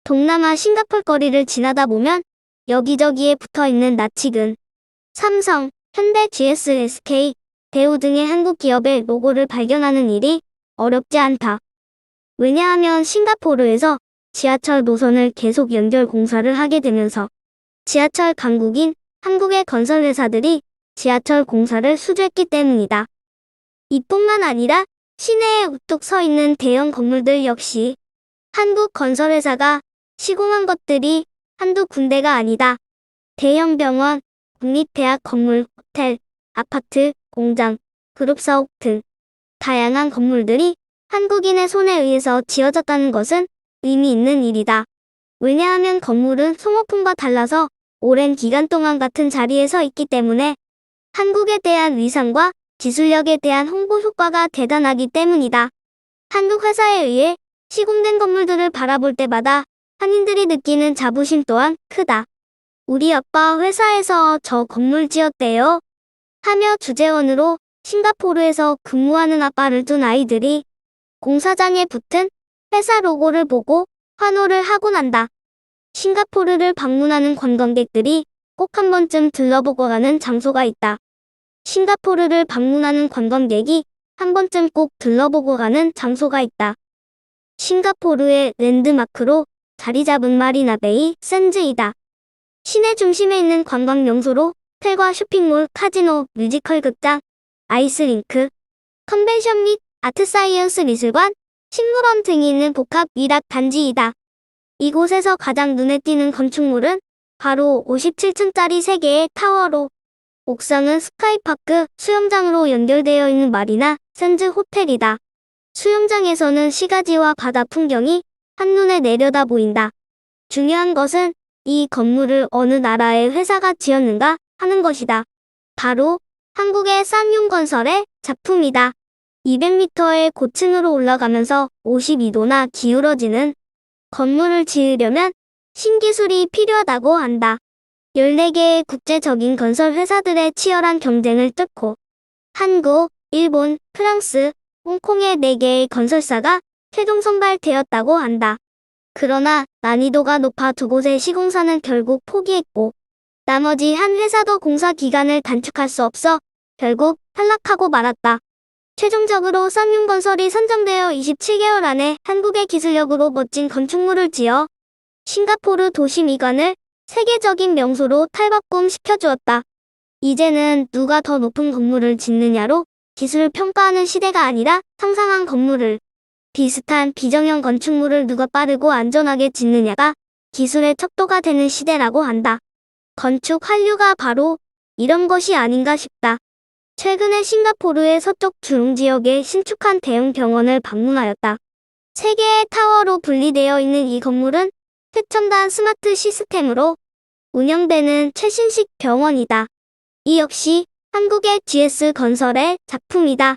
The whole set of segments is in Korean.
동남아 싱가포르 거리를 지나다 보면 여기저기에 붙어있는 나치근, 삼성, 현대, GSSK, 대우 등의 한국 기업의 로고를 발견하는 일이 어렵지 않다. 왜냐하면 싱가포르에서 지하철 노선을 계속 연결 공사를 하게 되면서 지하철 강국인 한국의 건설회사들이 지하철 공사를 수주했기 때문이다. 이뿐만 아니라 시내에 우뚝 서 있는 대형 건물들 역시 한국 건설회사가 시공한 것들이 한두 군데가 아니다. 대형 병원, 국립대학 건물, 호텔, 아파트, 공장, 그룹사옥 등 다양한 건물들이 한국인의 손에 의해서 지어졌다는 것은 의미 있는 일이다. 왜냐하면 건물은 소모품과 달라서 오랜 기간 동안 같은 자리에 서 있기 때문에 한국에 대한 위상과 기술력에 대한 홍보 효과가 대단하기 때문이다. 한국 회사에 의해 시공된 건물들을 바라볼 때마다 한인들이 느끼는 자부심 또한 크다. 우리 아빠 회사에서 저 건물 지었대요. 하며 주재원으로 싱가포르에서 근무하는 아빠를 둔 아이들이 공사장에 붙은 회사 로고를 보고 환호를 하곤 한다. 싱가포르를 방문하는 관광객들이 꼭 한 번쯤 들러보고 가는 장소가 있다. 싱가포르를 방문하는 관광객이 한 번쯤 꼭 들러보고 가는 장소가 있다. 싱가포르의 랜드마크로 자리 잡은 마리나베이 샌즈이다. 시내 중심에 있는 관광 명소로 호텔과 쇼핑몰, 카지노, 뮤지컬 극장, 아이스링크, 컨벤션 및 아트사이언스 미술관, 식물원 등이 있는 복합 위락 단지이다. 이곳에서 가장 눈에 띄는 건축물은 바로 57층짜리 3개의 타워로 옥상은 스카이파크, 수영장으로 연결되어 있는 마리나 샌즈 호텔이다. 수영장에서는 시가지와 바다 풍경이 한눈에 내려다 보인다. 중요한 것은 이 건물을 어느 나라의 회사가 지었는가 하는 것이다. 바로 한국의 쌍용건설의 작품이다. 200m의 고층으로 올라가면서 52도나 기울어지는 건물을 지으려면 신기술이 필요하다고 한다. 14개의 국제적인 건설 회사들의 치열한 경쟁을 뚫고 한국, 일본, 프랑스, 홍콩의 4개의 건설사가 최종 선발되었다고 한다. 그러나 난이도가 높아 두 곳의 시공사는 결국 포기했고 나머지 한 회사도 공사 기간을 단축할 수 없어 결국 탈락하고 말았다. 최종적으로 쌍용건설이 선정되어 27개월 안에 한국의 기술력으로 멋진 건축물을 지어 싱가포르 도시 미관을 세계적인 명소로 탈바꿈시켜주었다. 이제는 누가 더 높은 건물을 짓느냐로 기술을 평가하는 시대가 아니라 상상한 건물을, 비슷한 비정형 건축물을 누가 빠르고 안전하게 짓느냐가 기술의 척도가 되는 시대라고 한다. 건축 한류가 바로 이런 것이 아닌가 싶다. 최근에 싱가포르의 서쪽 주롱 지역의 신축한 대형 병원을 방문하였다. 3개의 타워로 분리되어 있는 이 건물은 최첨단 스마트 시스템으로 운영되는 최신식 병원이다. 이 역시 한국의 GS건설의 작품이다.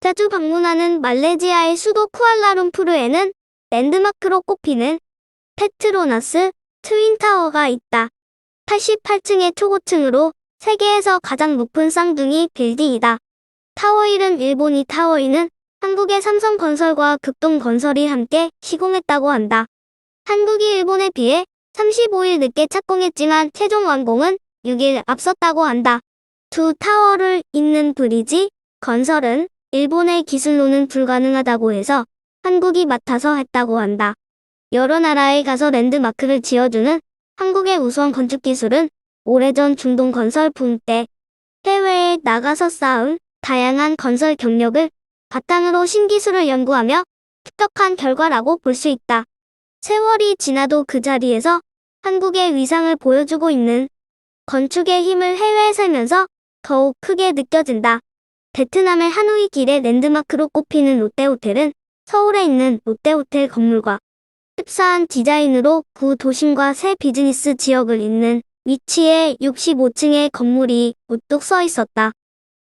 자주 방문하는 말레이시아의 수도 쿠알라룸푸르에는 랜드마크로 꼽히는 페트로나스 트윈타워가 있다. 88층의 초고층으로 세계에서 가장 높은 쌍둥이 빌딩이다. 타워1은 일본이 타워2는 한국의 삼성건설과 극동건설이 함께 시공했다고 한다. 한국이 일본에 비해 35일 늦게 착공했지만 최종 완공은 6일 앞섰다고 한다. 두 타워를 잇는 브리지 건설은 일본의 기술로는 불가능하다고 해서 한국이 맡아서 했다고 한다. 여러 나라에 가서 랜드마크를 지어주는 한국의 우수한 건축기술은 오래전 중동 건설 붐 때 해외에 나가서 쌓은 다양한 건설 경력을 바탕으로 신기술을 연구하며 습득한 결과라고 볼 수 있다. 세월이 지나도 그 자리에서 한국의 위상을 보여주고 있는 건축의 힘을 해외에 살면서 더욱 크게 느껴진다. 베트남의 하노이 길의 랜드마크로 꼽히는 롯데호텔은 서울에 있는 롯데호텔 건물과 흡사한 디자인으로 구 도심과 새 비즈니스 지역을 잇는 위치에 65층의 건물이 우뚝 서 있었다.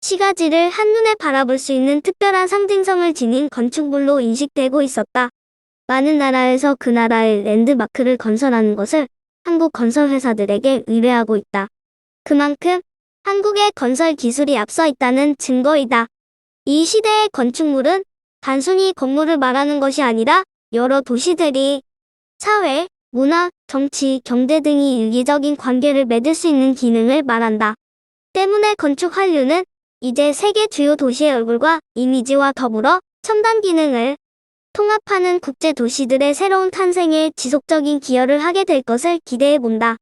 시가지를 한눈에 바라볼 수 있는 특별한 상징성을 지닌 건축물로 인식되고 있었다. 많은 나라에서 그 나라의 랜드마크를 건설하는 것을 한국 건설회사들에게 의뢰하고 있다. 그만큼 한국의 건설 기술이 앞서 있다는 증거이다. 이 시대의 건축물은 단순히 건물을 말하는 것이 아니라 여러 도시들이 사회, 문화, 정치, 경제 등이 일기적인 관계를 맺을 수 있는 기능을 말한다. 때문에 건축 한류는 이제 세계 주요 도시의 얼굴과 이미지와 더불어 첨단 기능을 통합하는 국제 도시들의 새로운 탄생에 지속적인 기여를 하게 될 것을 기대해 본다.